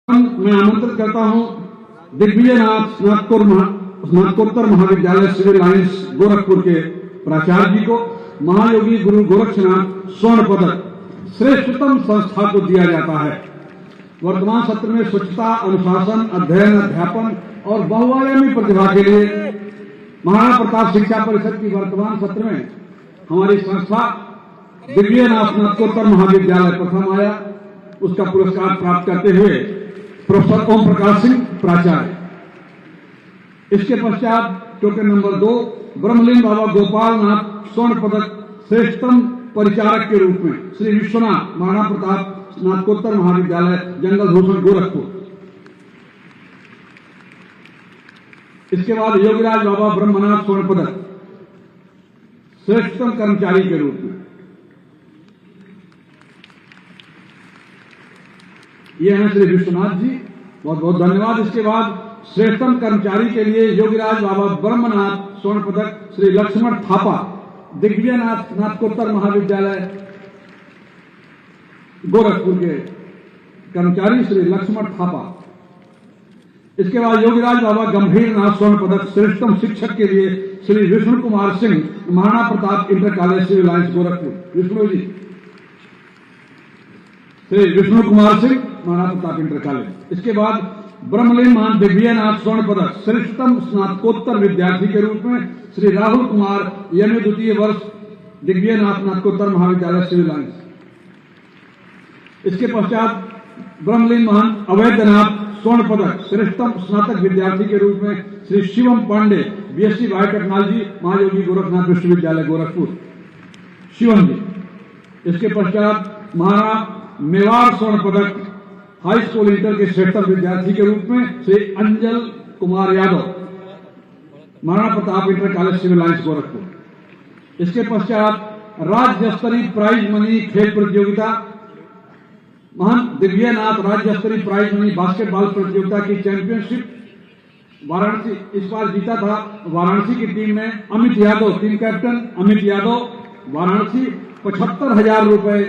मैं आमंत्रित करता हूं दिग्विजयनाथ स्नातकोत्तर महाविद्यालय सिविल लाइंस गोरखपुर के प्राचार्य जी को महायोगी गुरु गोरक्षनाथ स्वर्ण पदक श्रेष्ठतम संस्था को दिया जाता है। वर्तमान सत्र में स्वच्छता, अनुशासन, अध्ययन, अध्यापन और बहुआयामी प्रतिभा के लिए महाराणा प्रताप शिक्षा परिषद की वर्तमान सत्र में हमारी संस्था दिग्विजयनाथ स्नातकोत्तर महाविद्यालय प्रथम आया। उसका पुरस्कार प्राप्त करते हुए प्रोफेसर ओम प्रकाश सिंह प्राचार्य। इसके पश्चात टोकन नंबर 2 ब्रह्मलीन बाबा गोपाल नाथ स्वर्ण पदक श्रेष्ठतम परिचारक के रूप में श्री विश्वनाथ महाराणा प्रताप स्नातकोत्तर महाविद्यालय जंगल भूषण गोरखपुर। इसके बाद योगीराज बाबा ब्रह्मनाथ स्वर्ण पदक श्रेष्ठतम कर्मचारी के रूप में। ये हैं श्री विश्वनाथ जी, बहुत बहुत धन्यवाद। इसके बाद श्रेष्ठतम कर्मचारी के लिए योगीराज बाबा ब्रह्मनाथ स्वर्ण पदक श्री लक्ष्मण थापा, दिग्विजयनाथ स्नातकोत्तर महाविद्यालय गोरखपुर के कर्मचारी श्री लक्ष्मण थापा। इसके बाद योगीराज बाबा गंभीर नाथ स्वर्ण पदक श्रेष्ठतम शिक्षक के लिए Shri Vishnu Kumar Singh, Maharana Pratap inter college civil lines Gorakhpur. Vishnu ji, Shri Vishnu Kumar Singh, Maharana Pratap inter college. इसके बाद ब्रह्मलीन महान दिग्विजयनाथ स्वर्ण पदक श्रेष्ठतम स्नातकोत्तर विद्यार्थी के रूप में श्री राहुल कुमार, एमए द्वितीय वर्ष, दिग्विजयनाथ स्नातकोत्तर महाविद्यालय सिविल लाइंस। इसके पश्चात ब्रह्मलीन महान अवैधनाथ स्वर्ण पदक श्रेष्ठतम स्नातक विद्यार्थी के रूप में श्री शिवम पांडे, बीएससी बायोटेक्नोलॉजी, महायोगी गोरखनाथ विश्वविद्यालय गोरखपुर। शिवम जी। इसके पश्चात महाराणा मेवाड़ स्वर्ण पदक हाई स्कूल इंटर के श्रेष्ठतम विद्यार्थी के रूप में Shri Anjal Kumar Yadav, Maharana Pratap inter college civil lines Gorakhpur. इसके पश्चात राज्य स्तरीय प्राइज मनी खेल प्रतियोगिता महान दिग्विजयनाथ राज्य स्तरीय प्राइज मनी बास्केटबॉल प्रतियोगिता की चैंपियनशिप वाराणसी इस बार जीता था। वाराणसी की टीम में अमित यादव, टीम कैप्टन अमित यादव, वाराणसी 75,000 रुपए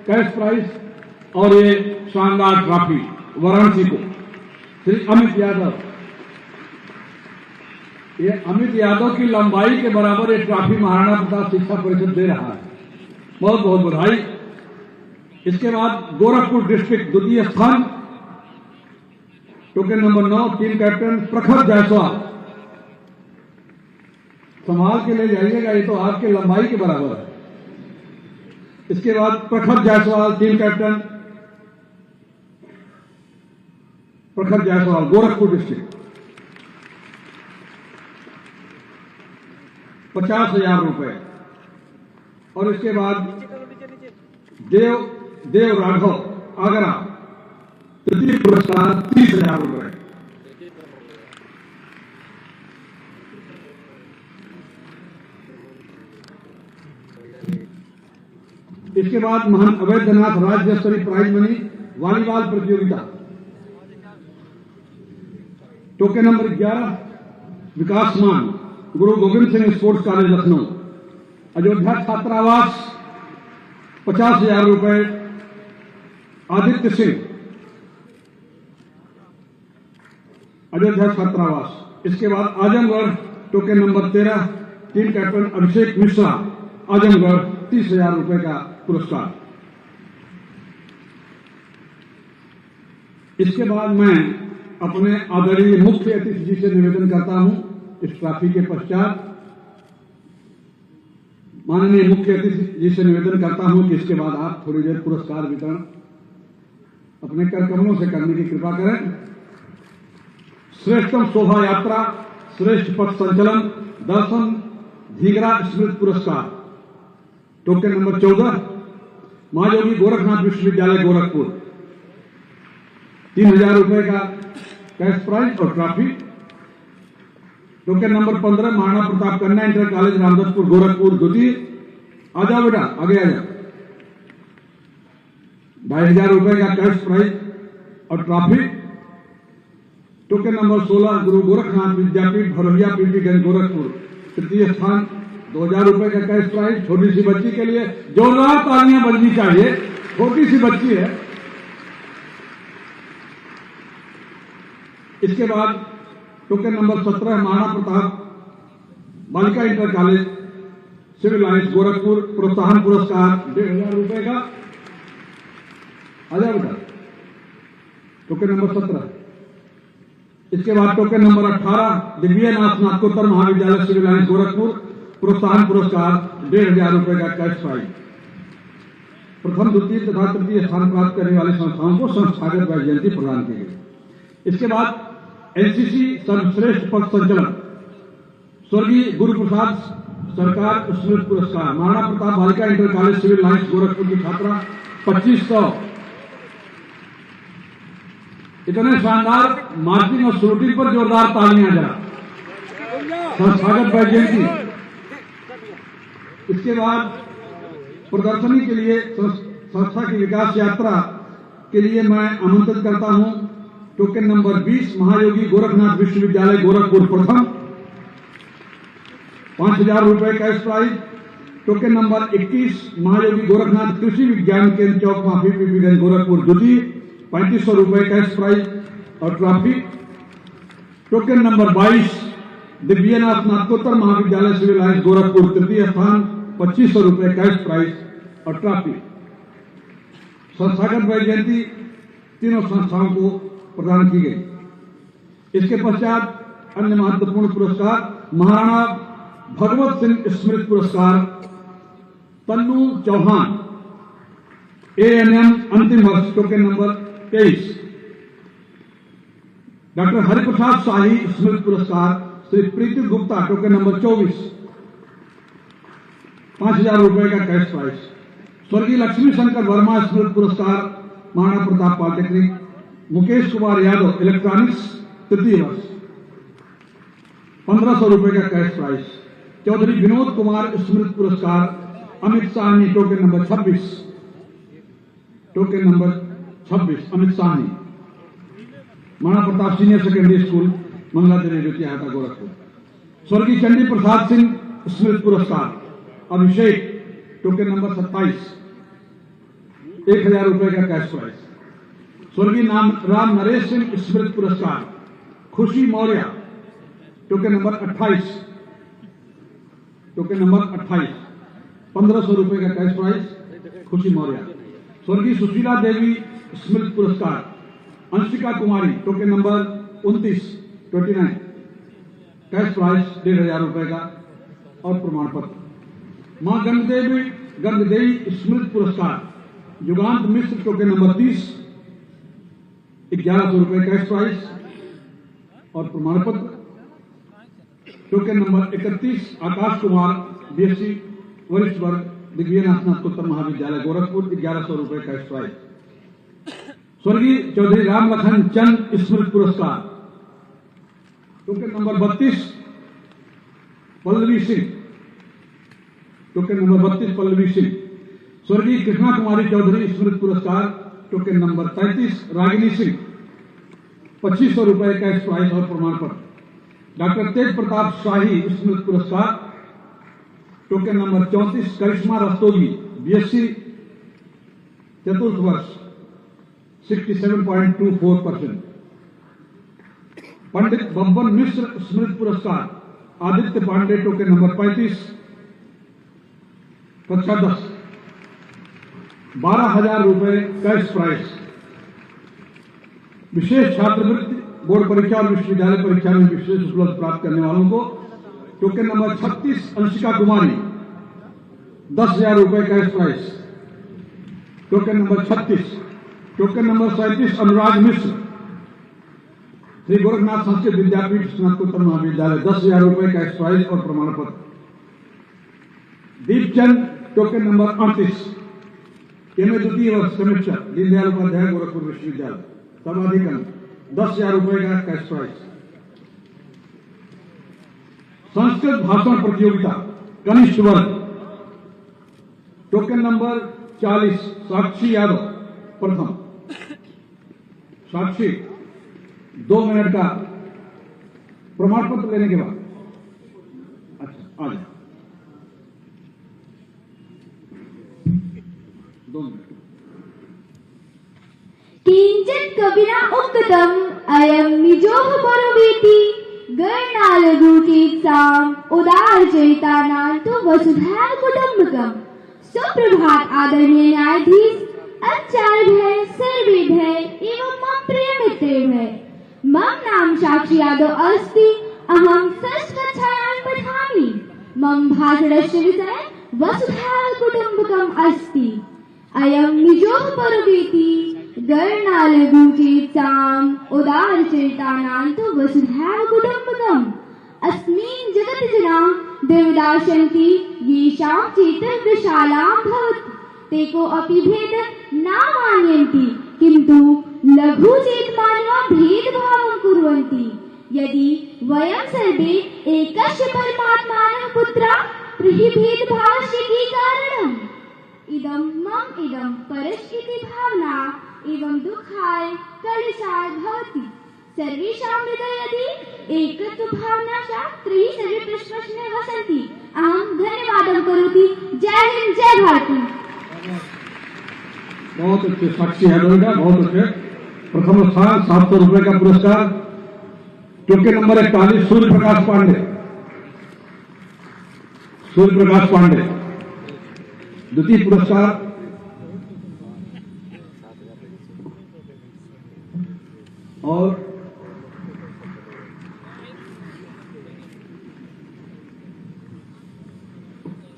कैश प्राइज और ये शानदार ट्रॉफी वाराणसी को श्री अमित यादव। ये अमित यादव की लंबाई के बराबर ये ट्रॉफी महाराणा प्रताप शिक्षा परिषद दे रहा है, बहुत बहुत बधाई। इसके बाद गोरखपुर डिस्ट्रिक्ट द्वितीय स्थान, टोकन नंबर 9 टीम कैप्टन प्रखर जायसवाल। संभाल के ले जाइएगा, ये तो आपके लंबाई के बराबर है। इसके बाद प्रखर जायसवाल, टीम कैप्टन प्रखर जायसवाल, गोरखपुर डिस्ट्रिक्ट, 50,000 रुपए। और इसके बाद देव राघव आगरा, तृतीय पुरस्कार 30,000 रुपए। इसके बाद महान अवैधनाथ राज्य स्तरीय प्राइज मनी वॉलीबॉल प्रतियोगिता, टोकन नंबर 11 विकासमान गुरु गोविंद सिंह स्पोर्ट्स कॉलेज लखनऊ। अयोध्या छात्रावास 50,000 रुपए आदित्य सिंह, अयोध्या छात्रावास। इसके बाद Azamgarh token number 13 team captain Abhishek Mishra, Azamgarh 30,000 रुपए का पुरस्कार। इसके बाद मैं अपने आदरणीय मुख्य अतिथि जी से निवेदन करता हूं, इस ट्रॉफी के पश्चात माननीय मुख्य अतिथि जी से निवेदन करता हूं कि इसके बाद आप थोड़ी देर पुरस्कार वितरण अपने करकमलों से करने की कृपा करें। श्रेष्ठतम शोभा यात्रा, श्रेष्ठ पथ संचलन, दर्शन धीगरा स्मृति पुरस्कार, टोकन नंबर 14 महायोगी गोरखनाथ विश्वविद्यालय गोरखपुर, 3,000 रुपए का कैश प्राइज और trophy. Token number 15 Maharana Pratap कन्या इंटर कॉलेज रामदासपुर गोरखपुर द्वितीय। आ जाओ बेटा, आगे आ जाओ। 2,500 रुपए का कैश प्राइज और ट्रॉफी। टोकन नंबर 16 गुरु गोरखनाथ विद्यापीठ भरोहिया पीपीगंज गोरखपुर, तृतीय स्थान, 2,000 रुपए का कैश प्राइज। छोटी सी बच्ची के लिए जोरदार तालियां बजनी चाहिए, छोटी सी बच्ची है। इसके बाद token number 17 Maharana Pratap Balika inter college civil lines Gorakhpur प्रोत्साहन पुरस्कार 1,500 रुपए का। आ जाए बेटा, टोकन नंबर 17। इसके बाद टोकन नंबर 18 दिव्यनाथ स्नातकोत्तर महाविद्यालय सिविल लाइन्स गोरखपुर प्रोत्साहन पुरस्कार 1,500 रुपए का कैश प्राइज। प्रथम, द्वितीय तथा तृतीय स्थान प्राप्त करने वाली संस्थाओं को संस्थागत वैजयंती प्रदान की गई। इसके बाद एनसीसी सर्वश्रेष्ठ पथ संचलन स्वर्गीय गुरु प्रसाद सरकार स्मृति पुरस्कार Maharana Pratap Balika inter college civil lines Gorakhpur की छात्रा 2500। इतने शानदार मार्चिंग और शूटिंग पर जोरदार तालियां जरा, संस्थागत वैजयंती। इसके बाद प्रदर्शनी के लिए संस्था की विकास यात्रा के लिए मैं आमंत्रित करता हूं टोकन नंबर 20 महायोगी गोरखनाथ विश्वविद्यालय गोरखपुर प्रथम 5,000 रुपए कैश प्राइज। टोकन नंबर 21 महायोगी गोरखनाथ कृषि विज्ञान केंद्र चौक माफी पीपीगंज गोरखपुर द्वितीय 3,500 रुपए कैश प्राइज और ट्रॉफी। टोकन नंबर 22 दिव्यनाथ स्नातकोत्तर महाविद्यालय सिविल लाइन्स गोरखपुर तृतीय स्थान 2,500 रुपए कैश प्राइज और ट्रॉफी। संस्थागत वैजयंती तीनों संस्थाओं को प्रदान की गई। इसके पश्चात अन्य महत्वपूर्ण पुरस्कार महाराणा भगवत सिंह स्मृति पुरस्कार तन्नू चौहान एएनएम अंतिम वर्ष टोकन नंबर 23। डॉक्टर हरिप्रसाद शाही स्मृति पुरस्कार श्री प्रीति गुप्ता टोकन नंबर 24 5,000 रुपए का कैश प्राइज। स्वर्गीय लक्ष्मी शंकर वर्मा स्मृति पुरस्कार महाराणा प्रताप पॉलिटेक्निक मुकेश कुमार यादव इलेक्ट्रॉनिक्स तृतीय वर्ष 1,500 रुपए का कैश प्राइज। चौधरी विनोद कुमार स्मृति पुरस्कार Amit Sahni token number 26 token number 26 Amit Sahni Maharana Pratap senior secondary school Mangla Devi ज्योतिहाटा गोरखपुर। स्वर्गीय चंडी प्रसाद सिंह स्मृति पुरस्कार अभिषेक टोकन नंबर 27 1,000 रुपए का कैश प्राइज। स्वर्गीय राम नरेश सिंह स्मृति पुरस्कार खुशी मौर्य टोकन नंबर 28 1,500 रुपए का कैश प्राइज खुशी मौर्य। स्वर्गीय सुशीला देवी स्मृति पुरस्कार अंशिका कुमारी टोकन नंबर 29 कैश प्राइज 1,500 रुपए का और प्रमाण पत्र। मां गंगदेवी स्मृति पुरस्कार युगांत मिश्र टोकन नंबर 30 1,100 रुपए कैश प्राइज और प्रमाण पत्र। Token number 31 Akash Kumar BSc वरिष्ठ वर्ग दिव्यनाथ स्नातकोत्तर महाविद्यालय गोरखपुर 1,100 रुपए कैश प्राइज। स्वर्गीय चौधरी राम लखन चंद स्मृति पुरस्कार token number 32 Pallavi Singh token number 32 Pallavi Singh. स्वर्गीय कृष्णा कुमारी चौधरी स्मृति पुरस्कार टोकन नंबर 33 रागिनी सिंह 2,500 रुपए कैश प्राइज और प्रमाण पत्र। डॉक्टर तेज प्रताप शाही स्मृति पुरस्कार टोकन नंबर 34 करिश्मा रस्तोगी बीएससी चतुर्थ वर्ष 67.24%। पंडित बब्बन मिश्र स्मृति पुरस्कार आदित्य पांडे टोकन नंबर 35 कक्षा 10 12,000 रुपए कैश प्राइज। विशेष छात्रवृत्ति बोर्ड परीक्षा और विश्वविद्यालय परीक्षा में विशेष उपलब्ध प्राप्त करने वालों को टोकन नंबर 36 अंशिका कुमारी 10,000 रुपए cash prize. Token number 36। Token number 37 Anurag Mishra Shri Gorakhnath Sanskrit Vidyapeeth स्नातकोत्तर महाविद्यालय 10,000 रुपए कैश प्राइज और प्रमाण पत्र। दीपचंद टोकन नंबर 38 एमए द्वितीय वर्ष सेमेस्टर दीनदयाल उपाध्याय गोरखपुर विश्वविद्यालय सर्वाधिक 10,000 रुपए का कैश प्राइज। संस्कृत भाषण प्रतियोगिता कनिष्ठ वर्ग टोकन नंबर 40 साक्षी यादव प्रथम। साक्षी 2 मिनट का प्रमाण पत्र लेने के बाद अच्छा आ जाए 2 मिनट। किंचित कविना उक्तम अयम निजोह बरोवेति गणनालघुटीत्साम उदार चरितानांतु वसुधैव कुटुंबकम। सुप्रभात आदरणीय न्यायाधीश, आचार्य भय, सर्वे भय एवं मम प्रिय मित्रेभ्य। मम नाम साक्षी यादव अस्ति। अहं षष्ठकक्षायां पठामि। मम भाषणस्य विषय वसुधैव कुटुंबकम अस्ति। अयं निजोह बरोवेति गणनालघुटीत्साम उदार चरितानांतु वसुधैव कुटुंबकम। अस्मिन् जगति जना देवदास्यन्ति येषां चेतनविशालां भवति ते को अपि भेद न मानयन्ति, किन्तु लघु चेतमानवा भेदभावं कुर्वन्ति। यदि वयं सर्वे एकस्य परमात्मानः पुत्रा तर्हि भेदभावस्य के कारणम्? इदं मम इदं परस्य इति भावना एवं दुःखाय कलेशाय भवति। सर्वेषां हृदये यदि एकत्व भावना स्यात् तर्हि सर्वे प्रश्नस्य वसन्ति। अहं धन्यवादं करोमि। जय हिंद, जय भारत। बहुत अच्छे साक्षी यादव का, बहुत अच्छे। प्रथम स्थान 700 रुपए का पुरस्कार टोकन नंबर 41 सूर्य प्रकाश पांडे। सूर्य प्रकाश पांडे। द्वितीय पुरस्कार और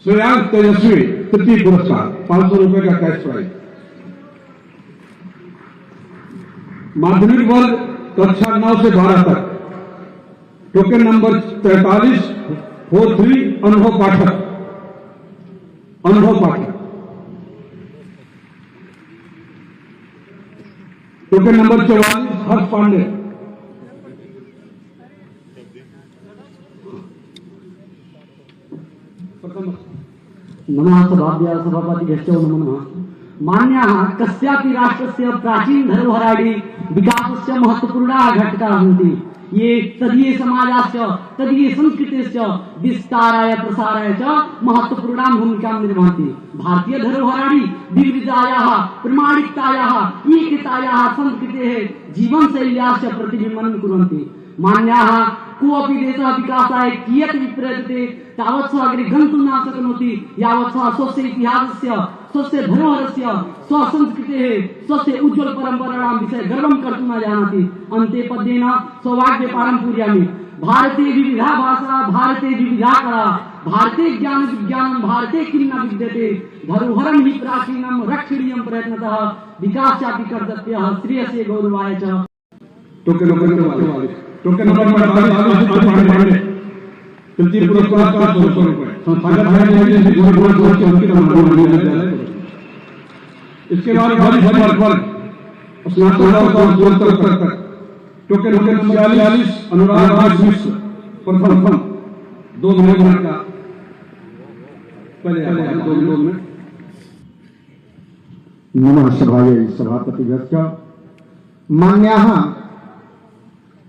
श्रेयांश तेजस्वी तृतीय पुरस्कार 500 रुपए का कैश प्राइज। माध्यमिक वर्ग कक्षा 9 से 12 तक टोकन नंबर 43 43 अनुभव पाठक। अनुभव पाठक। टोकन नंबर 44 हर्ष पांडे। नमः सभाभ्यः सभापतिभ्यश्च नमो नमः। मान्याः कस्यापि राष्ट्रस्य प्राचीन धरोहराणि विकासस्य महत्वपूर्णाः घटकाः सन्ति। ये तदीय समाजस्य तदीय संस्कृतेस्य विस्ताराय प्रसाराय च महत्वपूर्णां भूमिकां निर्वहन्ति। भारतीय धरोहराणि विविधतायाः प्रामाणिकतायाः एकतायाः संस्कृतेः जीवनशैल्याश्च प्रतिबिम्बनं कुर्वन्ति। मान्याः कोऽपि देशः विकासाय कियत् विप्रयतते तावत् सः अग्रे गन्तुं न शक्नोति यावत् सः स्वस्य इतिहासस्य स्वस्य धरोहरस्य स्वसंस्कृतेः स्वस्य उज्ज्वल परम्पराणां विषये गर्वं कर्तुं न जानाति। अन्ते पद्येन सौभाग्यपाठं पूरयामि। भारते विविधा भाषा, भारते विविधा कला, भारते ज्ञान विज्ञानं, भारते किं न विद्यते। धरोहरं हि प्राचीनं रक्षणीयं प्रयत्नतः विकासापि कर्तव्यः श्रेयसे गौरवाय च। टोकन नंबर 45 तृतीय पुरस्कार 400 रुपए। इसके बाद टोकन नंबर 46 अनुराग मिश्र प्रथम 2 मिनट का पहले 2 मिनट। नमः सभायै सभापतिभ्यश्च। मान्याः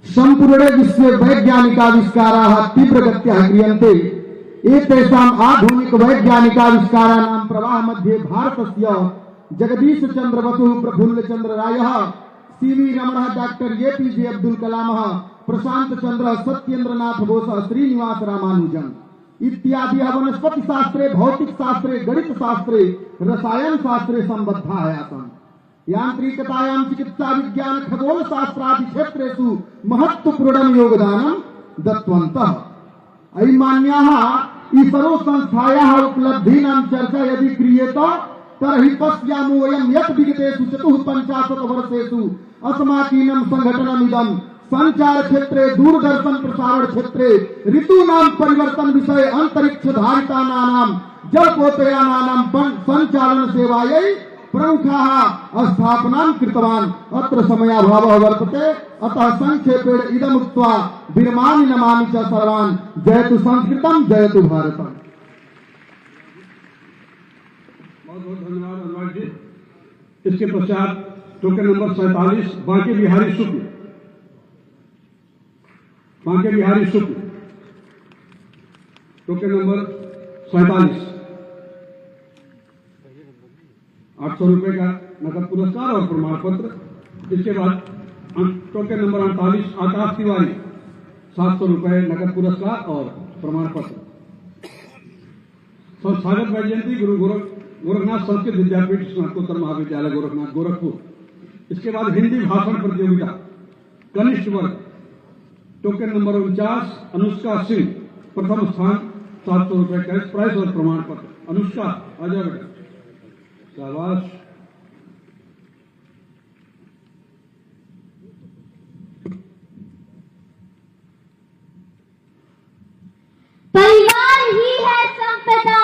सम्पूर्णे विश्वे वैज्ञानिकाविष्काराः तीव्रगत्या क्रियन्ते। एतेषाम् आधुनिक वैज्ञानिकाविष्काराणां प्रवाहमध्ये भारतस्य जगदीश चंद्र बसु, प्रफुल्ल चंद्र रायः, सीवी रमणः, डॉक्टर एपीजे अब्दुल कलामः, प्रशांत चंद्र, सत्येंद्रनाथ बोस, श्रीनिवास रामानुजन इत्यादि वनस्पति शास्त्रे, भौतिक शास्त्रे, गणित शास्त्रे, रसायन शास्त्रे संबद्धाः आसन्। यांत्रिकतायां, चिकित्सा विज्ञान, खगोल शास्त्रादि क्षेत्रेषु महत्वपूर्णं योगदानं दत्तवन्तः। अयि मान्याः इसरो संस्थायाः उपलब्धीनां चर्चा यदि क्रियेत तर्हि पश्यामो वयं यत् विगतेषु 54 वर्षेषु अस्माकीनं संघटनमिदं संचार क्षेत्रे, दूरदर्शन प्रसारण क्षेत्रे, ऋतूनां परिवर्तन विषये, अंतरिक्ष धारितानां, जलपोतयानानां संचालन सेवायै प्रमुखाः स्थापनां कृतवान्। अत्र समयाभावः वर्तते, अतः संक्षेपेण इदमुक्त्वा विरमामि, नमामि च सर्वान्। जयतु संस्कृतं, जयतु भारतम्। बहुत बहुत धन्यवाद अनुराग जी। इसके पश्चात टोकन नंबर 47 बांके बिहारी शुक्ल। बांके बिहारी शुक्ल टोकन नंबर 47 800 रुपए का नकद पुरस्कार और प्रमाण पत्र। इसके बाद टोकन नंबर 38 आकाश तिवारी 700 रुपए नकद पुरस्कार और प्रमाण पत्र। संस्थागत वैजयंती गुरु गोरखनाथ संस्कृत विद्यापीठ स्नातकोत्तर महाविद्यालय गोरखनाथ गोरखपुर। इसके बाद हिंदी भाषण प्रतियोगिता कनिष्ठ वर्ग टोकन नंबर 49 अनुष्का सिंह प्रथम स्थान 700 रुपए कैश प्राइज और प्रमाण पत्र। अनुष्का आ जाओ बेटा, शाबाश। परिवार ही है संपदा,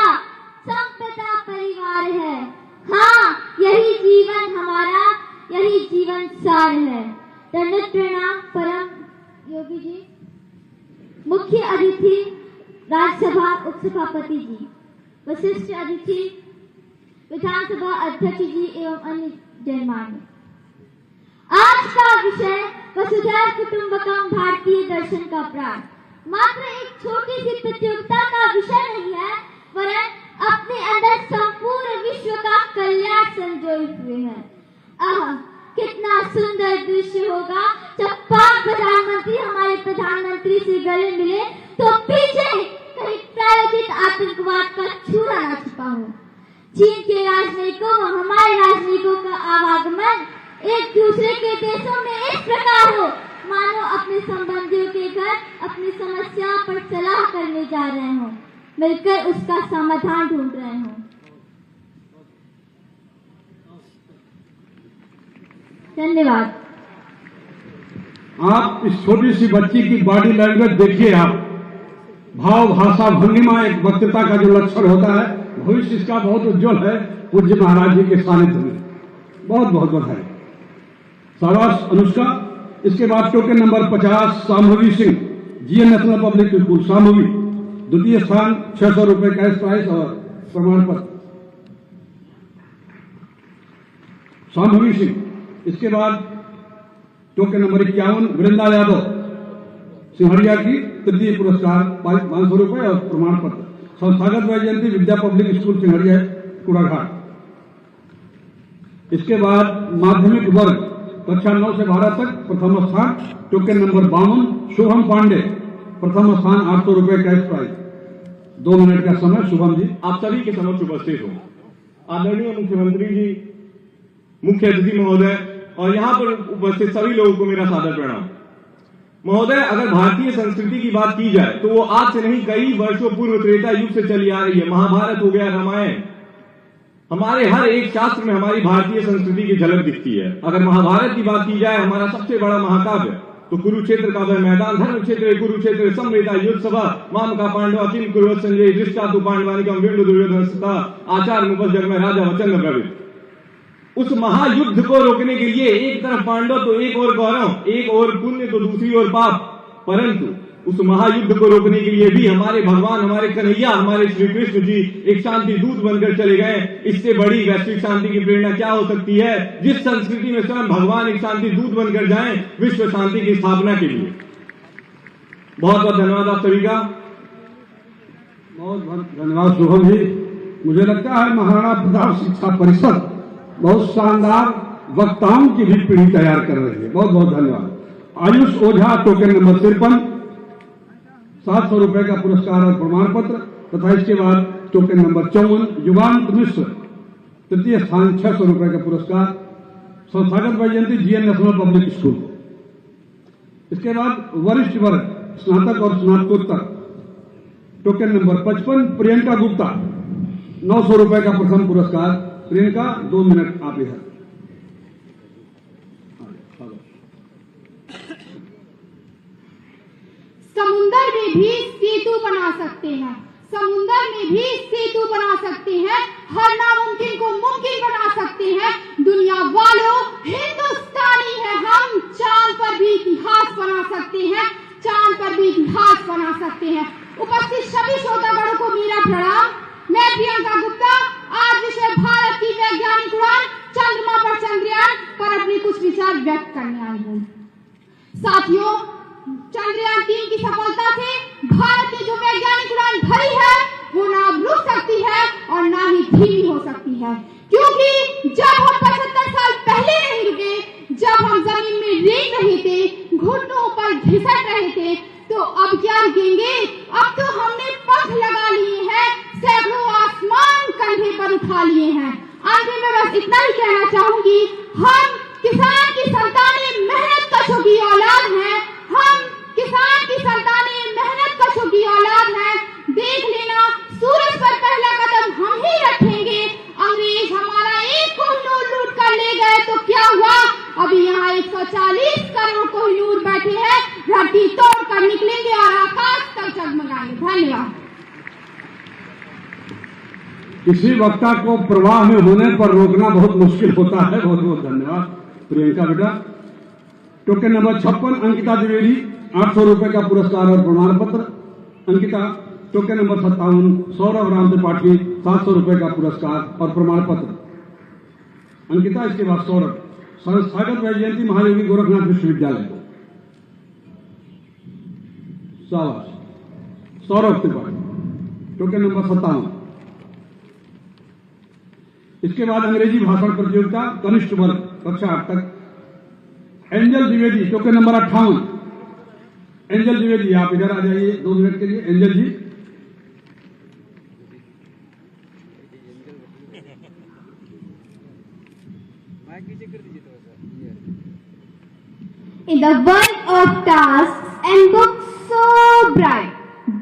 संपदा परिवार है। हाँ, यही जीवन हमारा, यही जीवन सार है। दंडवत प्रणाम परम योगी जी, मुख्य अतिथि राज्यसभा उपसभापति जी, वरिष्ठ अतिथि विधानसभा अध्यक्ष जी एवं अन्य गणमान्य। आज का विषय वसुधैव कुटुंबकम भारतीय दर्शन का प्राण मात्र एक छोटी सी प्रतियोगिता का विषय नहीं है, वरन अपने अंदर संपूर्ण विश्व का कल्याण संजोए हुए है। आह, कितना सुंदर दृश्य होगा जब पाक प्रधानमंत्री हमारे प्रधानमंत्री से गले मिले तो पीछे कहीं प्रायोजित आतंकवाद का छुरा न छिपा हो। चीन के राजनयिकों व हमारे राजनयिकों का आवागमन एक दूसरे के देशों में इस प्रकार हो मानो अपने संबंधियों के घर अपनी समस्या पर सलाह करने जा रहे हों, मिलकर उसका समाधान ढूंढ रहे हों। धन्यवाद। आप इस छोटी सी बच्ची की बॉडी लैंग्वेज देखिए। आप भाव भाषा भंगिमा एक वक्तृता का जो लक्षण होता है, भविष्य इसका बहुत उज्जवल है। पूज्य महाराज जी के सानिध्य में बहुत बहुत बधाई। शाबाश अनुष्का। इसके बाद token number 50 Shambhavi Singh GN national public school Shambhavi, द्वितीय स्थान 600 रुपए कैश प्राइज और प्रमाण पत्र। शांभवी सिंह। इसके बाद टोकन नंबर 51 वृंदा यादव सिंहरिया की तृतीय पुरस्कार 500 रुपए और प्रमाण पत्र। संस्थागत वैजयंती विद्या पब्लिक स्कूल सिंहरिया कुड़ाघाट। इसके बाद माध्यमिक वर्ग कक्षा 9 से 12 तक प्रथम स्थान टोकन नंबर 52 शुभम पांडे प्रथम स्थान 800 रुपए कैश प्राइज। 2 मिनट का समय। शुभम जी आप सभी के समक्ष उपस्थित हूँ। आदरणीय मुख्यमंत्री जी, मुख्य अतिथि महोदय और यहाँ पर उपस्थित सभी लोगों को मेरा सादर प्रणाम। महोदय, अगर भारतीय संस्कृति की बात की जाए तो वो आज से नहीं कई वर्षों पूर्व त्रेता युग से चली आ रही है। महाभारत हो गया, रामायण, हमारे हर एक शास्त्र में हमारी भारतीय संस्कृति की झलक दिखती है। अगर महाभारत की बात की जाए, हमारा सबसे बड़ा महाकाव्य तो कुरुक्षेत्र का वह मैदान, धर्म क्षेत्र कुरुक्षेत्र संवेदा युद्ध सभा माम का पांडवा किम कुरुवत संजय दृष्टा तु पांडवानिकम विंडु दुर्योधन सता आचार मुपस जग में राजा वचन प्रवृत्त। उस महायुद्ध को रोकने के लिए एक तरफ पांडव तो एक और गौरव, एक और पुण्य तो दूसरी ओर पाप, परंतु उस महायुद्ध को रोकने के लिए भी हमारे भगवान, हमारे कन्हैया, हमारे श्री कृष्ण जी एक शांति दूत बनकर चले गए। इससे बड़ी वैश्विक शांति की प्रेरणा क्या हो सकती है, जिस संस्कृति में स्वयं भगवान एक शांति दूत बनकर जाएं विश्व शांति की स्थापना के लिए। बहुत बहुत धन्यवाद आप सभी का। बहुत बहुत धन्यवाद शुभम जी। मुझे लगता है महाराणा प्रताप शिक्षा परिषद बहुत शानदार वक्ताओं की भी पीढ़ी तैयार कर रही है। बहुत बहुत धन्यवाद। आयुष ओझा टोकन नंबर 53 700 रुपए का पुरस्कार और प्रमाण पत्र तथा इसके बाद टोकन नंबर 54 युगांत मिश्र तृतीय स्थान 600 रुपए का पुरस्कार। संस्थागत वैजयंती जीएन नेशनल पब्लिक स्कूल। इसके बाद वरिष्ठ वर्ग स्नातक और स्नातकोत्तर टोकन नंबर 55 प्रियंका गुप्ता 900 रुपए का प्रथम पुरस्कार। प्रियंका 2 मिनट आप इधर। समुंदर में भी सेतु बना सकते हैं, समुंदर में भी सेतु बना सकते हैं, हर नामुमकिन को मुमकिन बना सकते हैं। दुनिया वालों, हिंदुस्तानी है हम, चांद पर भी इतिहास बना सकते हैं, चांद पर भी इतिहास बना सकते हैं। उपस्थित सभी श्रोतागणों को मेरा प्रणाम। मैं प्रियंका गुप्ता आज विषय भारत की वैज्ञानिक उड़ान चंद्रमा पर चंद्रयान पर अपने कुछ विचार व्यक्त करने आई हूँ। साथियों, चंद्रयान 3 की सफलता से भारत की जो वैज्ञानिक उड़ान भरी है वो ना रुक सकती है और ना ही धीमी हो सकती है, क्योंकि जब हम 75 साल पहले नहीं रुके, जब हम जमीन में रेंग रहे थे, घुटनों पर घिसट रहे थे, तो अब क्या रुकेंगे? अब तो हमने पंख लगा लिए हैं, सैकड़ों आसमान कंधे पर उठा लिए हैं। अंत में बस इतना ही कहना चाहूंगी, हम किसान की संतानें मेहनत कशों की औलाद हैं। हम किसान की संतानें मेहनत कशों की औलाद हैं। देख लेना, सूरज पर पहला कदम हम ही रखेंगे। अंग्रेज हमारा एक कोहिनूर लूट कर ले गए तो क्या हुआ? अभी यहाँ 140 करोड़ कोहिनूर बैठे हैं, धरती तोड़ कर निकलेंगे और आकाश तक जगमगाएंगे। धन्यवाद। किसी वक्ता को प्रवाह में होने पर रोकना बहुत मुश्किल होता है। बहुत बहुत धन्यवाद प्रियंका बेटा। टोकन नंबर 56 अंकिता द्विवेदी, 800 रुपए का पुरस्कार और प्रमाण पत्र। अंकिता। टोकन नंबर 57 सौरभ राम त्रिपाठी, 700 रुपए का पुरस्कार और प्रमाण पत्र। अंकिता। इसके बाद सौरभ। संस्थागत वैजयंती महायोगी गोरखनाथ विश्वविद्यालय। शाबाश। सौरभ त्रिपाठी। Token number 57। इसके बाद अंग्रेजी भाषण प्रतियोगिता कनिष्ठ वर्ग कक्षा 8 तक। Angel Dwivedi, token number 58। Angel Dwivedi, आप इधर आ जाइए 2 मिनट के लिए। Angel ji. In the world of tasks and books so bright,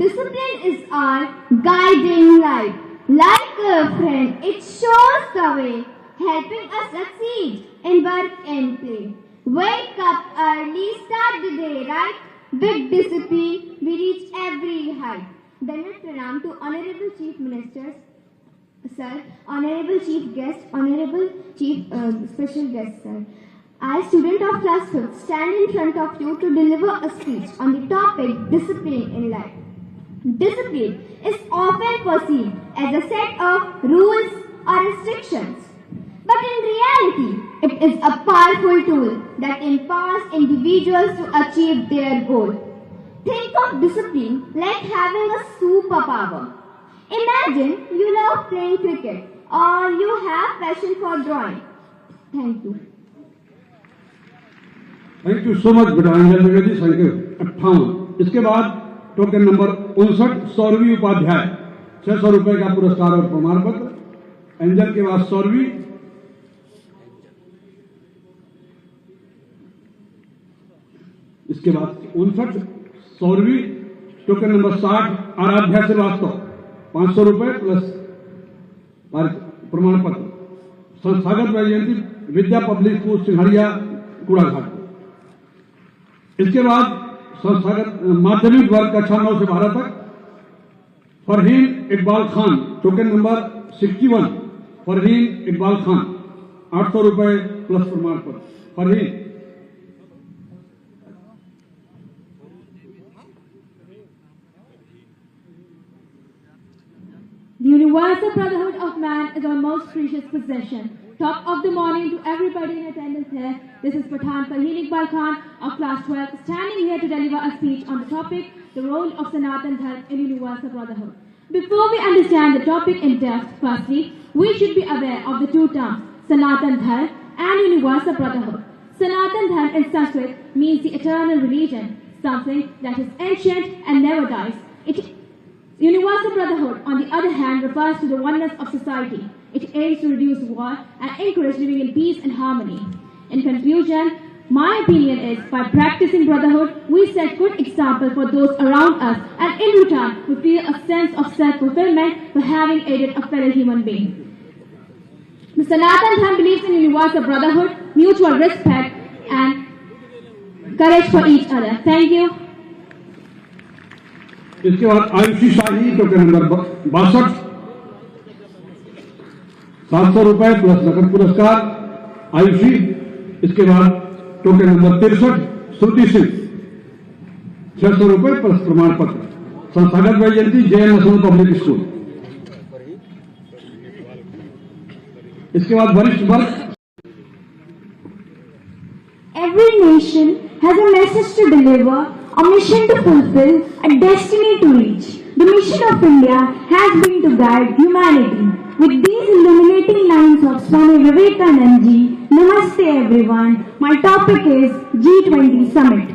discipline is our guiding light. Like a friend, it shows the way, helping us succeed in work and play. Wake up early, start the day right. With discipline, we reach every height. Dandavat pranam to Honorable Chief Ministers, Sir, Honorable Chief Guest, Honorable Chief Special Guest, Sir. I, student of class 5th, stand in front of you to deliver a speech on the topic discipline in life. Discipline is often perceived as a set of rules or restrictions, but in reality, it is a powerful tool that empowers individuals to achieve their goal. Think of discipline like having a superpower. Imagine you love playing cricket or you have passion for drawing. Thank you. Thank you so much बेटा Angel Dwivedi. Thank you. 58। इसके बाद token number 59 सौरवी Upadhyay, 600 रुपए का पुरस्कार और प्रमाण पत्र। Angel के बाद सौरवी। इसके बाद 59 सौरवी। टोकन नंबर 60 आराध्या श्रीवास्तव, 500 रुपए प्लस प्रमाण पत्र। संस्थागत वैजयंती विद्या पब्लिक स्कूल सिंघड़िया कूड़ाघाट। इसके बाद संस्थागत माध्यमिक वर्ग कक्षा 9 से 12 तक फरहीन इकबाल खान, टोकन नंबर 61 फरहीन इकबाल खान, 800 रुपए प्लस प्रमाण पत्र। Farheen. The universal brotherhood of man is our most precious possession. Top of the morning to everybody in attendance here. This is Pathan Farheen Iqbal Khan of class 12 standing here to deliver a speech on the topic, the role of Sanatan Dharma in universal brotherhood. Before we understand the topic in depth, firstly, we should be aware of the two terms, Sanatan Dharma and universal brotherhood. Sanatan Dharma in Sanskrit means the eternal religion, something that is ancient and never dies. Universal brotherhood, on the other hand, refers to the oneness of society. It aims to reduce war and encourage living in peace and harmony. In conclusion, my opinion is, by practicing brotherhood, we set good example for those around us, and in return, we feel a sense of self-fulfillment for having aided a fellow human being. The Sanatan Dharma believes in universal brotherhood, mutual respect, and courage for each other. Thank you. इसके बाद आयुषी शाही, token number 62, 700 रुपए plus नकद पुरस्कार। आयुषी। इसके बाद token number 63 श्रुति सिंह, 600 रुपए plus प्रमाण पत्र। संस्थागत वैजयंती जैन नेशनल पब्लिक स्कूल। इसके बाद वरिष्ठ वर्ग। Every nation has a message to deliver, a mission to fulfill, a destiny to reach. The mission of India has been to guide humanity. With these illuminating lines of Swami Vivekanand ji, Namaste everyone. My topic is G20 Summit.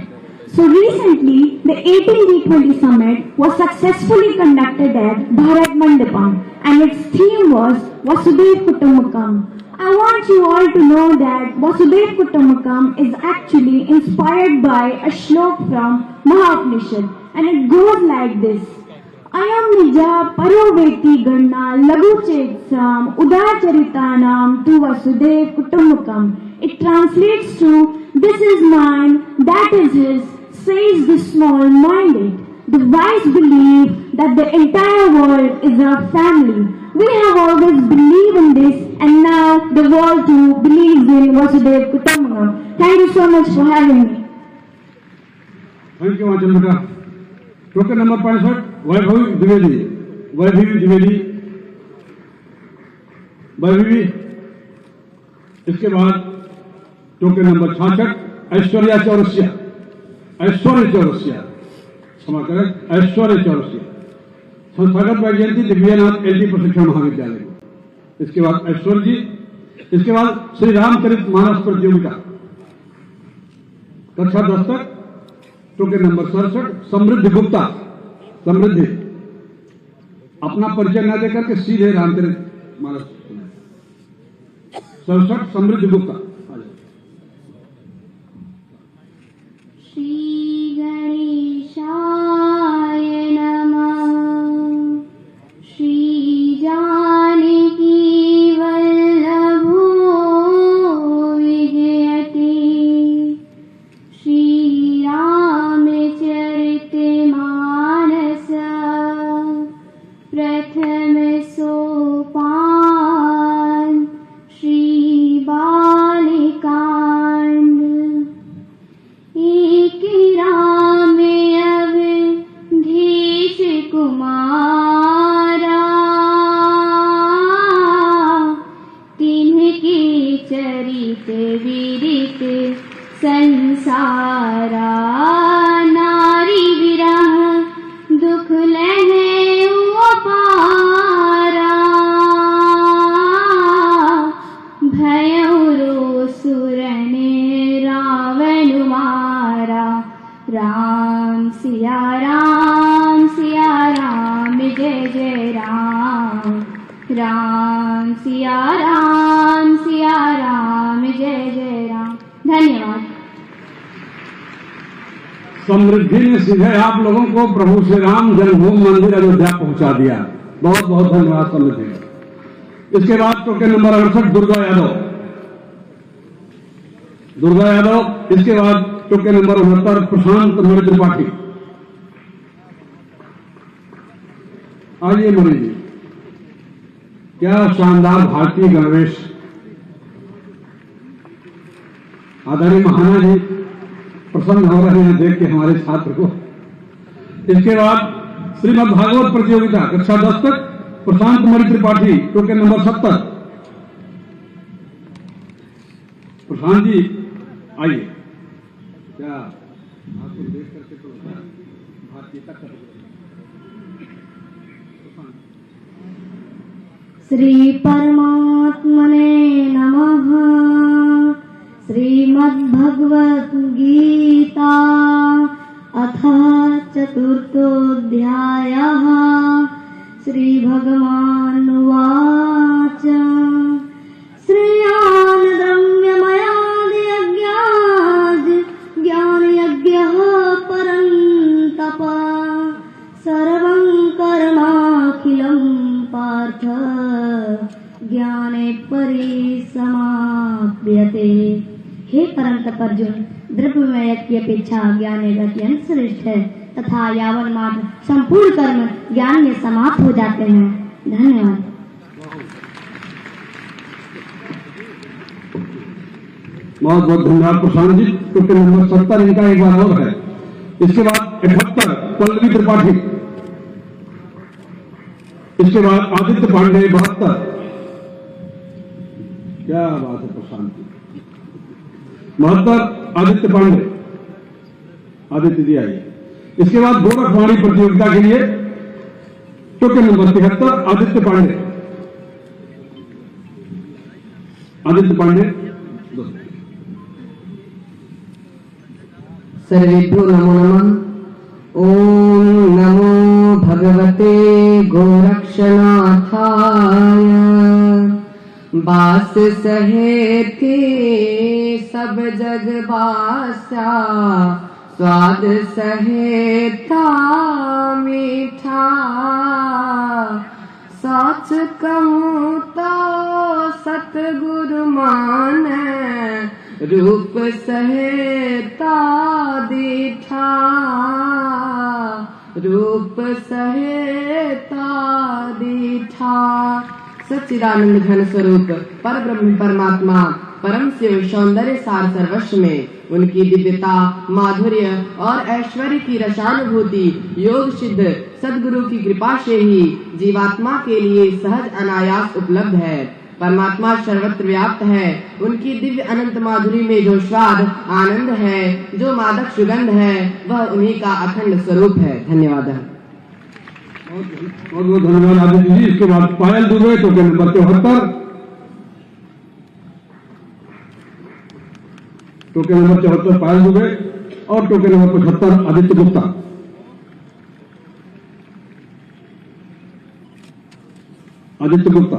So recently, the 18th G20 Summit was successfully conducted at Bharat Mandapam and its theme was Vasudhaiv Kutumbakam. I want you all to know that Vasudhaiv Kutumbakam is actually inspired by a shlok from Mahapanishad and it goes like this. Ayam nija paroveti ganna lagu chetsam udacharitanam tu Vasudhaiv Kutumbakam. It translates to, this is mine, that is his, says the small-minded. The wise believe that the entire world is our family. We have always believed in this and now the world too believes in Vasudhaiv Kutumbakam. Thank you so much for having me. Thank you Achal बेटा। Token number 65 Vaibhavi Dwivedi. इसके बाद token number 66 ऐश्वर्य चौरसिया। क्षमा करें, ऐश्वर्य चौरसिया, संस्थागत वैजयंती Divyanath LT प्रशिक्षण महाविद्यालय। इसके बाद ऐश्वर्य जी। इसके बाद श्री रामचरित मानस प्रतियोगिता कक्षा 10 तक टोकन नंबर 67 समृद्धि गुप्ता। समृद्धि अपना परिचय न देकर के सीधे रामचरित मानस 67 समृद्धि गुप्ता। संसारा नारी विरह दुख लहे अपारा भयरो सुरन रावण मारा राम सिया राम जय जय राम राम सिया राम जय जय राम। धन्यवाद। समृद्धि ने सीधे आप लोगों को प्रभु श्री राम जन्मभूमि मंदिर अयोध्या पहुंचा दिया। बहुत बहुत धन्यवाद समृद्धि। इसके बाद टोकन नंबर 68 दुर्गा यादव। इसके बाद टोकन नंबर 69 प्रशांत मणि त्रिपाठी। आइए मणि जी, क्या शानदार भारतीय गणवेश। आदरणीय महाना जी प्रसन्न हो रहे हैं देख के हमारे छात्र को। इसके बाद श्रीमद् भागवत प्रतियोगिता कक्षा 10 तक प्रशांत मणि त्रिपाठी टोकन नंबर 70। प्रशांत जी आइए। क्या आपको देख करके तो भारतीयता का श्री परमात्मने नमः। श्रीमद्भगवत गीता अथ चतुर्थोऽध्यायः। श्री भगवानुवाच श्रेयानद्रव्यमयाद्यज्ञाद् ज्ञानयज्ञः परं तप सर्वं कर्माखिलं पार्थ ज्ञाने परिसमाप्यते। हे परम तप अर्जुन, द्रव्यमय यज्ञ की अपेक्षा ज्ञान यज्ञ अत्यंत श्रेष्ठ है तथा यावन मात्र संपूर्ण कर्म ज्ञान में समाप्त हो जाते हैं। धन्यवाद। बहुत बहुत धन्यवाद प्रशांत जी। टोकन नंबर 70 इनका एक बार और है। इसके बाद 78 पल्लवी त्रिपाठी। इसके बाद आदित्य पांडे 72। क्या बात है प्रशांत जी। 72 आदित्य पांडे। आदित्य जी आइए। इसके बाद गोरखवाणी प्रतियोगिता के लिए टोकन नंबर 73 आदित्य पांडे। आदित्य पांडे। सर्वेभ्यो नमो नमः। ओम नमो भगवते गोरक्षनाथाय। बास सहेते सब जग बासा, स्वाद सहेता मीठा। सच कहूँ तो सतगुरु माने, रूप सहेता दीठा। रूप सहेता दीठा। सच्चिदानंद घन स्वरूप पर ब्रह्म परमात्मा परम शिव सौंदर्य सार सर्वस्व में उनकी दिव्यता, माधुर्य और ऐश्वर्य की रसानुभूति योग सिद्ध सद्गुरु की कृपा से ही जीवात्मा के लिए सहज अनायास उपलब्ध है। परमात्मा सर्वत्र व्याप्त है। उनकी दिव्य अनंत माधुरी में जो स्वाद आनंद है, जो मादक सुगंध है, वह उन्हीं का अखंड स्वरूप है। धन्यवाद। बहुत बहुत धन्यवाद आदित्य जी। इसके बाद Payal Dubey, token number 74। Token number 74 Payal Dubey और टोकन नंबर 75 आदित्य गुप्ता। आदित्य गुप्ता।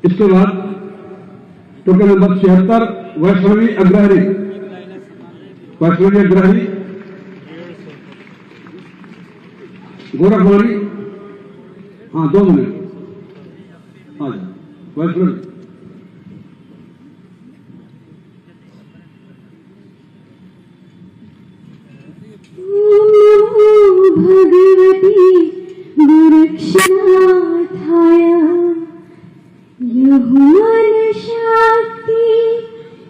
इसके बाद टोकन नंबर 76 वैष्णवी अग्रहरी। वैष्णवी अग्रहरी। गोरखवाणी। हाँ, 2 मिनट आ जाए। वैष्णवी। भगवती गोरक्षनाथाय। यहु मन शक्ति,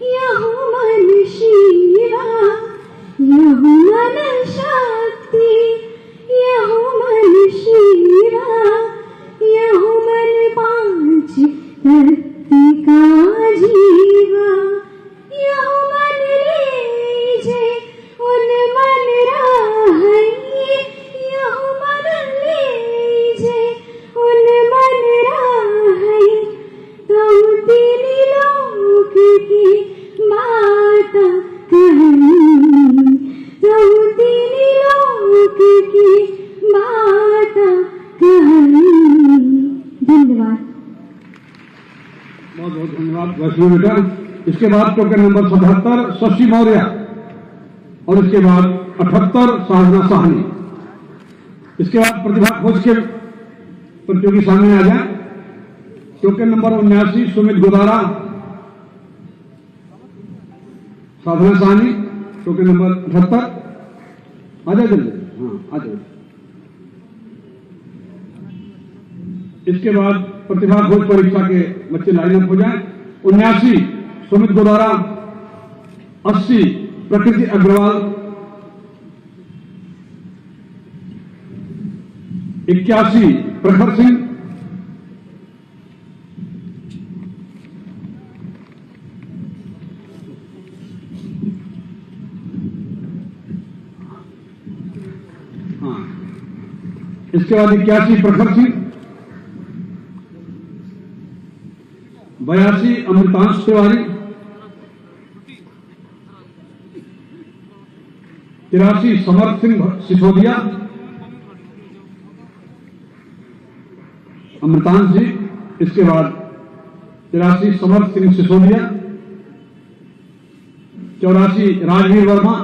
यहु मन शिवा। यहु मन शक्ति, यहु मन शिवा। यहु मन 5 तत्व का जीवा। यहु मन लीजे उन मन राहई। यहु मन लीजे उन मन राहई। तुम 3 लोक की माता कहनी। तुम 3 लोक की माता कहनी। धन्यवाद। बहुत बहुत धन्यवाद वैष्णवी बेटा। इसके बाद टोकन नंबर 77 शशि मौर्य और इसके बाद 78 साधना साहनी। इसके बाद प्रतिभा खोज के प्रतियोगी सामने आ जाए। Token number 79 Sumit Godara. Sadhana Sahni. Token number 78 आ जाए जल्दी। हाँ, आ जाए। इसके बाद प्रतिभा खोज परीक्षा के बच्चे लाइन अप हो जाए। 79 सुमित गोदारा। 80 प्रकृति अग्रवाल। 81 प्रखर सिंह। 81 प्रखर सिंह। 82 अमृतांश तिवारी। 83 समर्थ सिंह सिसोदिया। अमृतांश जी। इसके बाद 83 समर्थ सिंह सिसोदिया। 84 राजवीर वर्मा।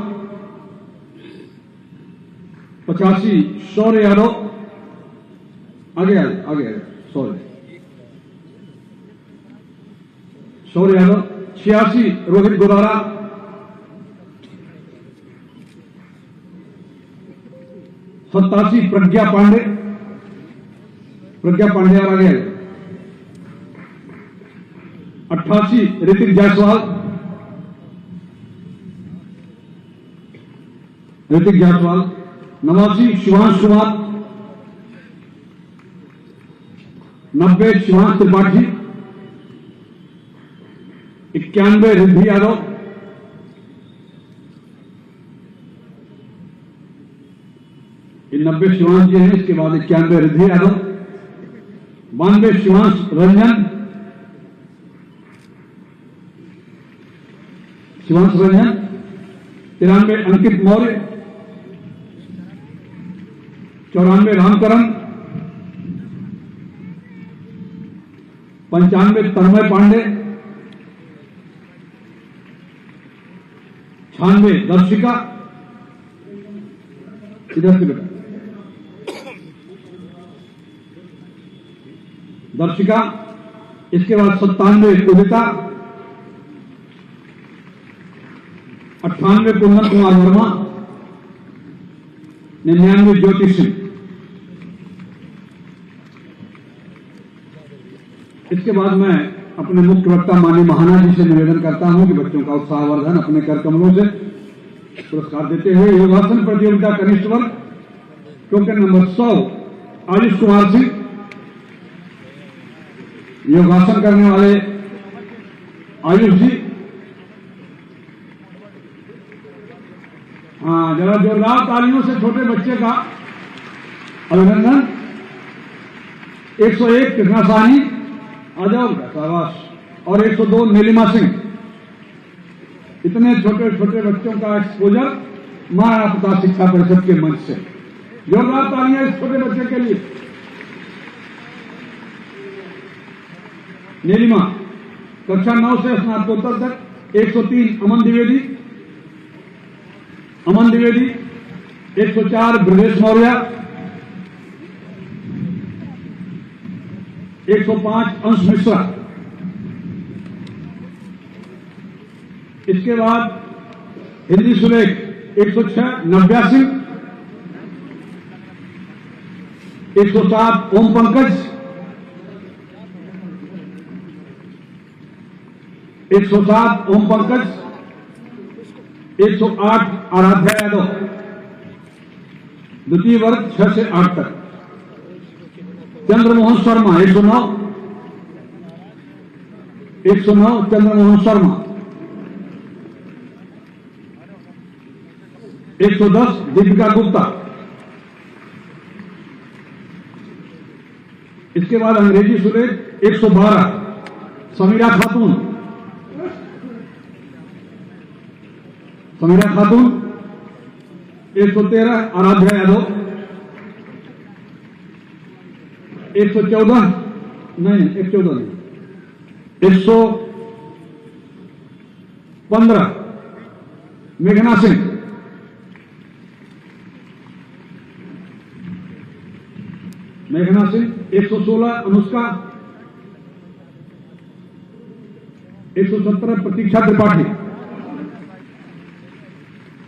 85 शौर्य यादव। आगे आगे शौर्य यादव। 86 रोहित गोदारा। 87 प्रज्ञा पांडे। प्रज्ञा पांडे और आगे 88 ऋतिक जायसवाल। ऋतिक जायसवाल। 89 शिवांश कुमार। 90 शिवांश त्रिपाठी। 91 रिद्धि यादव। 90 शिवांश जी हैं। इसके बाद 91 रिद्धि यादव। 92 शिवांश रंजन। शिवांश रंजन, 93 अंकित मौर्य, 94 रामकरण, 95 तन्मय पांडे, 96 दर्शिका, इधर से बेटा दर्शिका। इसके बाद 97 उदिता, 98 कुंदन कुमार वर्मा, 99 ज्योति सिंह। इसके बाद मैं अपने मुख्य वक्ता माननीय महाना जी से निवेदन करता हूं कि बच्चों का उत्साहवर्धन अपने कर कमलों से पुरस्कार देते हुए योगासन प्रतियोगिता कनिष्ठ वर्ग टोकन नंबर 100 आयुष कुमार सिंह, योगासन करने वाले आयुष जी। हाँ, जरा जोरदार तालियों से छोटे बच्चे का अभिनंदन। 101 कृष्णा साहनी, आजाओ शाबाश। और 102 नीलिमा सिंह। इतने छोटे छोटे बच्चों का एक्सपोजर महाराणा प्रताप शिक्षा परिषद के मंच से। जोरदार तालियां इस छोटे बच्चे के लिए। नीलिमा कक्षा 9 से स्नातकोत्तर तक 103 अमन द्विवेदी, 104 ब्रजेश मौर्य, 105 अंश मिश्रा। इसके बाद हिंदी सुलेख 106 नव्या सिंह, 107 ओम पंकज, 107 ओम पंकज, 108 आराध्या यादव। द्वितीय वर्ग 6 से 8 तक। चंद्रमोहन शर्मा 109, 109 चंद्रमोहन शर्मा। 110 दीपिका गुप्ता। इसके बाद अंग्रेजी सुलेख 112 समीरा खातून, 113 आराध्या यादव। 114 नहीं 114 नहीं 115 मेघना सिंह। मेघना सिंह। 116 अनुष्का। 117 प्रतीक्षा त्रिपाठी।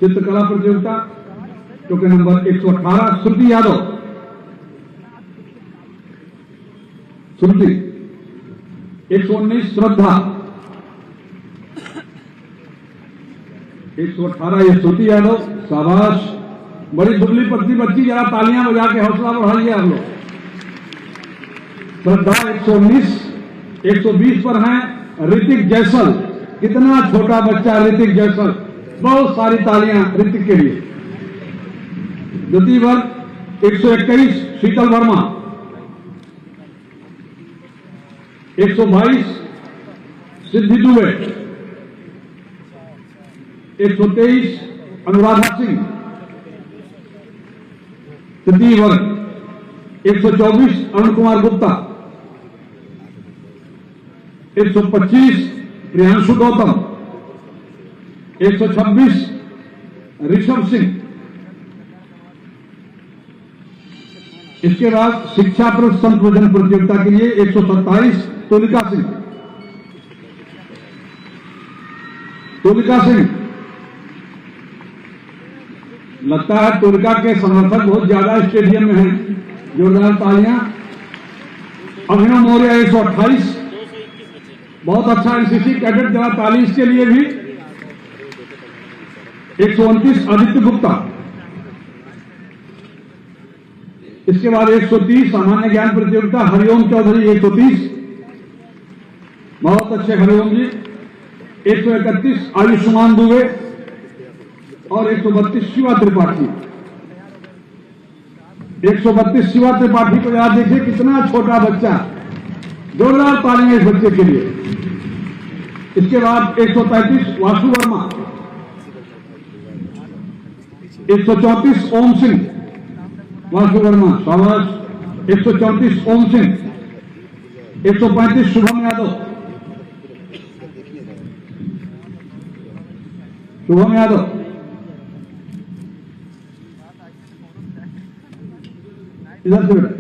चित्रकला प्रतियोगिता टोकन नंबर 118 श्रुति यादव। श्रुति। 119 श्रद्धा। 118 ये श्रुति यादव। शाबाश, बड़ी दुबली पतली बच्ची, जरा तालियां बजा के हौसला बढ़ाइए आप लोग। श्रद्धा 119। 120 पर हैं ऋतिक जैसल। कितना छोटा बच्चा ऋतिक जैसल, बहुत सारी तालियां ऋतिक के लिए। द्वितीय वर्ग 121 शीतल वर्मा। 122 सिद्धि दुबे। 123 अनुराधा सिंह। तृतीय वर्ग 124 अरुण कुमार गुप्ता। 125 प्रियांशु गौतम। 126 ऋषभ सिंह। इसके बाद शिक्षा पर संप्रजन प्रतियोगिता के लिए 127 तुलिका सिंह। तुलिका सिंह, लगता है तुलिका के समर्थक बहुत ज्यादा स्टेडियम में हैं। जोरदार तालियां। अभिनव मौर्य 128, बहुत अच्छा एनसीसी कैडेट, जरा ताली इसके लिए भी। 129 आदित्य गुप्ता। इसके बाद 130 सामान्य ज्ञान प्रतियोगिता हरिओम चौधरी 130, बहुत अच्छे हरिओम जी। 131 आयुष्मान दुबे और 132 शिवा त्रिपाठी। 132 शिवा त्रिपाठी को याद देखिए, कितना छोटा बच्चा। जोरदार तालियां इस बच्चे के लिए। इसके बाद 135 वासु वर्मा, 134 ओम सिंह, वासु वर्मा शाबाश, 134 ओम सिंह, 135 शुभम यादव, शुभम यादव, इधर से बेटा।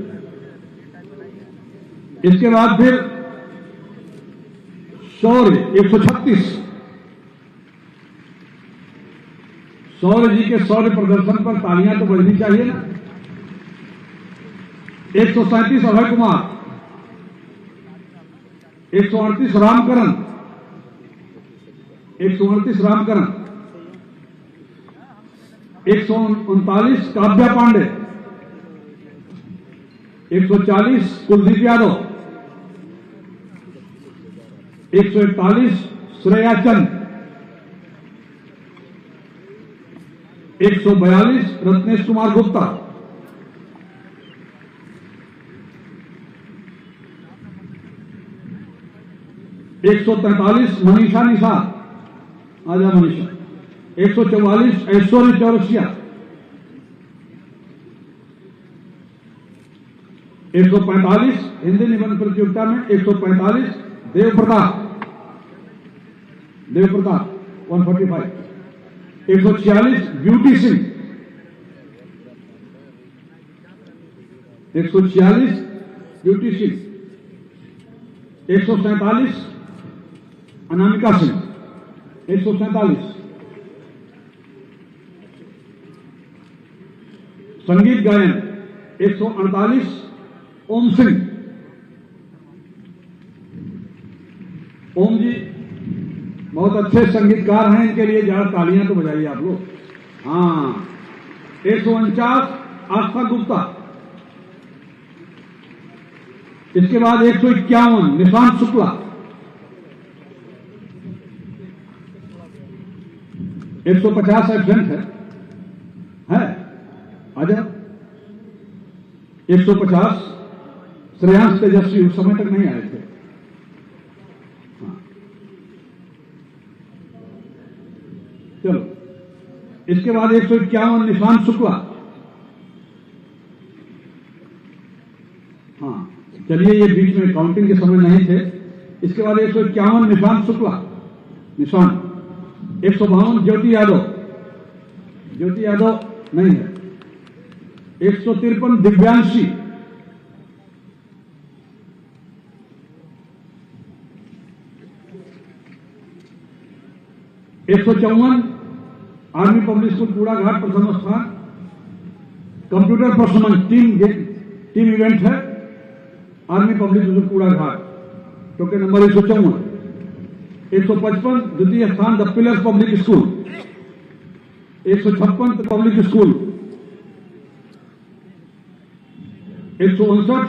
इसके बाद फिर शौर्य 136, शौर्य जी के शौर्य प्रदर्शन पर तालियां तो बजनी चाहिए ना। 137 अभय कुमार, 138 रामकरण, 138 रामकरण, 139 काव्या पांडे, 140 कुलदीप यादव, 141 श्रेया चंद, 142 रत्नेश कुमार गुप्ता, 143 मनीषा निषाद, आजा मनीषा, 144 ऐश्वर्य चौरसिया, 145 हिंदी निबंध प्रतियोगिता में 145 देव प्रताप 145, 146 ब्यूटी सिंह, 146 ब्यूटी सिंह, 147 अनामिका सिंह, 147 संगीत गायन 148 ओम सिंह, ओम जी बहुत अच्छे संगीतकार हैं, इनके लिए जरा तालियां तो बजाइए आप लोग। हाँ 149 आस्था गुप्ता, इसके बाद 151 निशांत शुक्ला, 150 एब्सेंट है आजा, 150 श्रेयांश तेजस्वी उस समय तक नहीं आए थे। हाँ। चलो इसके बाद 151 निशांत शुक्ला। हाँ चलिए ये बीच में काउंटिंग के समय नहीं थे। इसके बाद 151 निशांत शुक्ला, निशांत। 152 ज्योति यादव नहीं है। 153 दिव्यांशी, 154 आर्मी पब्लिक स्कूल कूड़ा घाट प्रथम स्थान। कंप्यूटर परफॉर्मेंस टीम इवेंट है आर्मी पब्लिक स्कूल कूड़ा घाट, टोकन नंबर 154। 155 द्वितीय स्थान the pillars public school. 156 public school. 159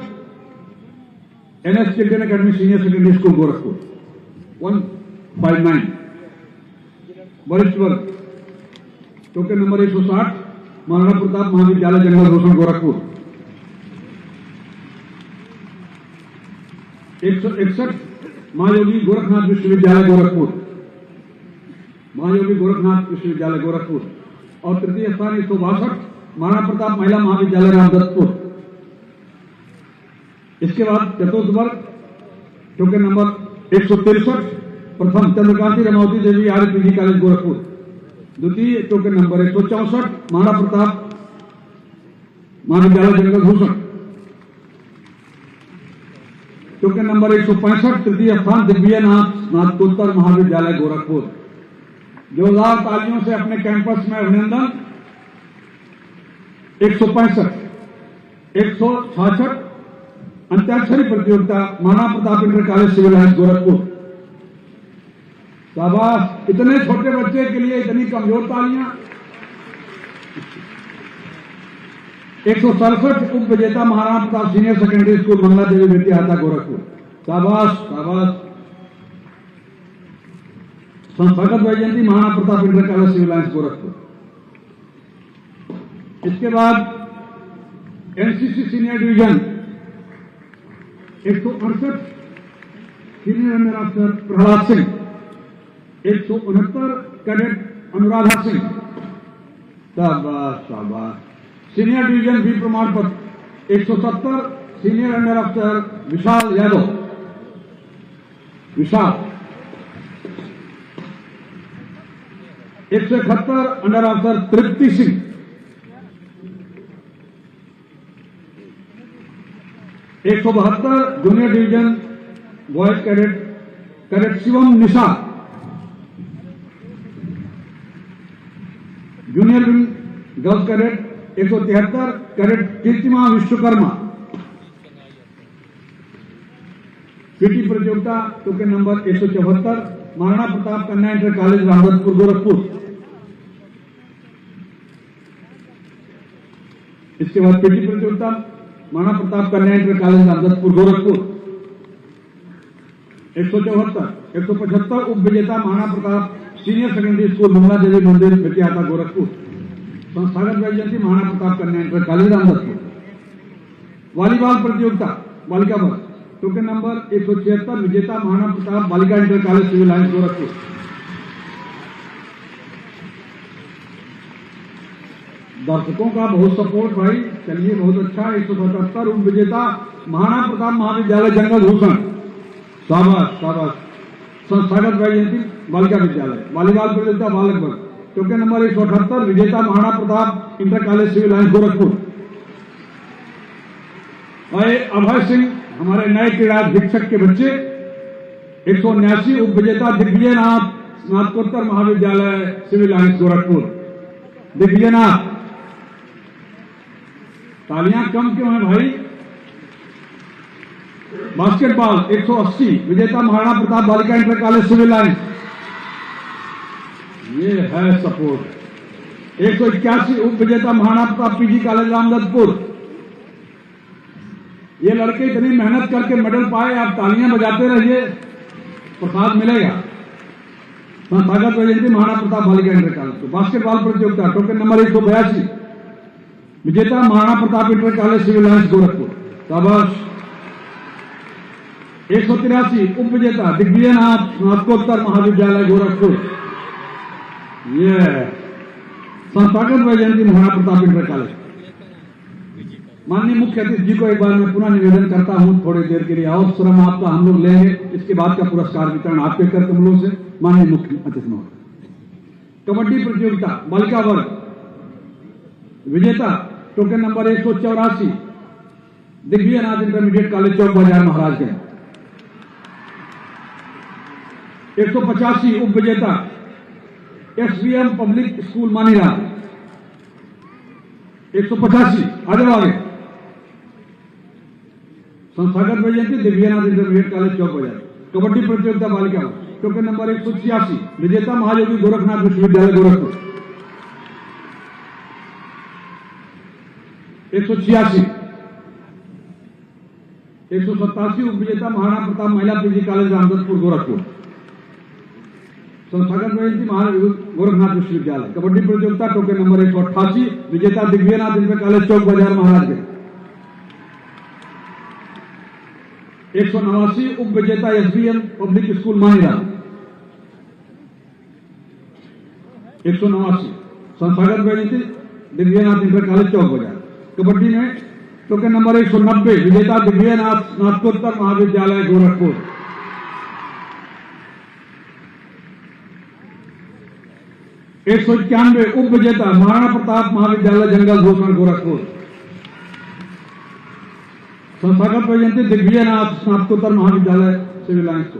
NS children academy senior secondary school Gorakhpur. 159 वरिष्ठ वर्ग, टोकन नंबर 160 महाराणा प्रताप महाविद्यालय जंगल रोशन गोरखपुर। 161 महायोगी गोरखनाथ विश्वविद्यालय गोरखपुर, महायोगी गोरखनाथ विश्वविद्यालय गोरखपुर। और तृतीय स्थान 162 महाराणा प्रताप महिला महाविद्यालय रामदत्तपुर। इसके बाद चतुर्थ वर्ग, टोकन नंबर 163 प्रथम चंद्रकांति रमावती देवी आर्य पीजी कॉलेज गोरखपुर। द्वितीय टोकन नंबर 164 महाराणा प्रताप महाविद्यालय जंगल भूषण। टोकन नंबर 165 तृतीय स्थान दिव्यनाथ स्नातकोत्तर महाविद्यालय गोरखपुर। जोरदार तालियों से अपने कैंपस में अभिनंदन। 165 166 अंत्याक्षरी प्रतियोगिता Maharana Pratap inter college civil lines Gorakhpur. शाबाश, इतने छोटे बच्चे के लिए इतनी कमजोर तालियां। 167 उप विजेता Maharana Pratap senior secondary school Mangla Devi Betiahata Gorakhpur. शाबाश शाबाश। संस्थागत वैजयंती Maharana Pratap inter college civil lines Gorakhpur. इसके बाद NCC senior division 168 senior under officer Prahlad Singh, 169 cadet Anuradha Singh, शाबाश शाबाश। सीनियर डिवीजन बी प्रमाण पत्र 170 सीनियर अंडर अफसर विशाल यादव, विशाल। 171 अंडर अफसर Tripti Singh, 172 junior division boys cadet Shivam Nishad, junior girls cadet 173 cadet Kirtima Vishwakarma. PT प्रतियोगिता टोकन नंबर 174 महाराणा प्रताप कन्या इंटर कॉलेज रामदतपुर गोरखपुर। इसके बाद पीटी प्रतियोगिता महाराणा प्रताप कन्या इंटर कॉलेज रामदतपुर गोरखपुर। 175 उप विजेता Maharana Pratap senior secondary school Mangla Devi मंदिर बेतियाता गोरखपुर। संस्थागत वैजयंती महाराणा प्रताप कन्या इंटर कॉलेज रामदतपुर। वॉलीबॉल प्रतियोगिता बालिका वर्ग टोकन नंबर 176 विजेता Maharana Pratap Balika inter college civil lines Gorakhpur. दर्शकों का बहुत सपोर्ट भाई, चलिए बहुत अच्छा। 177 उप विजेता महाराणा प्रताप महाविद्यालय जंगल भूषण, शाबाश शाबाश। संस्थागत वैजयंती बालिका विद्यालय। वॉलीबॉल प्रतियोगिता बालक वर्ग टोकन नंबर 178 विजेता Maharana Pratap inter college civil lines Gorakhpur. Abhay Singh हमारे नए क्रीड़ा शिक्षक के बच्चे। 179 उप विजेता दिग्विजयनाथ स्नातकोत्तर महाविद्यालय सिविल लाइन्स गोरखपुर। दिग्विजयनाथ, तालियां कम क्यों हैं भाई? बास्केटबॉल 180 विजेता Maharana Pratap Balika inter college civil lines. ये है सपोर्ट। 181 उप विजेता महाराणा प्रताप पीजी कॉलेज रामदतपुर। ये लड़के इतनी मेहनत करके मेडल पाए, आप तालियां बजाते रहिए, प्रसाद मिलेगा। संस्थागत वैजयंती Maharana Pratap Balika inter college. Basketball प्रतियोगिता टोकन नंबर 182 विजेता Maharana Pratap inter college civil lines Gorakhpur, शाबाश। 183 उप विजेता दिग्विजयनाथ स्नातकोत्तर महाविद्यालय गोरखपुर। ये संस्थागत वैजयंती महाराणा प्रताप इंटर कॉलेज। माननीय मुख्य अतिथि जी को एक बार मैं पुनः निवेदन करता हूं थोड़ी देर के लिए और श्रम आपका हम लोग लेंगे, इसके बाद का पुरस्कार वितरण आपके कर कमलों से। माननीय मुख्य अतिथि महोदय। कबड्डी प्रतियोगिता बालिका वर्ग विजेता token number 184 Digvijaynath intermediate college Chowk Bazar Maharajganj. 185 उप विजेता एसवीएम पब्लिक स्कूल मानीरा। 185 आ जाओ आगे। संस्थागत वैजयंती दिव्यनाथ इंटरमीडिएट कॉलेज चौक बाजार। कबड्डी प्रतियोगिता बालिका टोकन नंबर 186 विजेता महायोगी गोरखनाथ विश्वविद्यालय गोरखपुर। 186 187 उप विजेता महाराणा प्रताप महिला पीजी कॉलेज रामदतपुर गोरखपुर। संस्थागत वैजयंती महायोगी गोरखनाथ विश्वविद्यालय। कबड्डी प्रतियोगिता टोकन नंबर 188 विजेता दिव्यनाथ इंटर कॉलेज चौक बाजार महाराजगंज। 189 उप विजेता एसबीएम पब्लिक स्कूल मानीरा। 189 संस्थागत वैजयंती दिव्यनाथ इंटर कॉलेज चौक बाजार। कबड्डी में टोकन नंबर 190 विजेता दिव्यनाथ स्नातकोत्तर महाविद्यालय गोरखपुर। 191 उप विजेता महाराणा प्रताप महाविद्यालय जंगल भूषण गोरखपुर। संस्थागत वैजयंती दिग्विजयनाथ स्नातकोत्तर महाविद्यालय सिविल लाइन्स।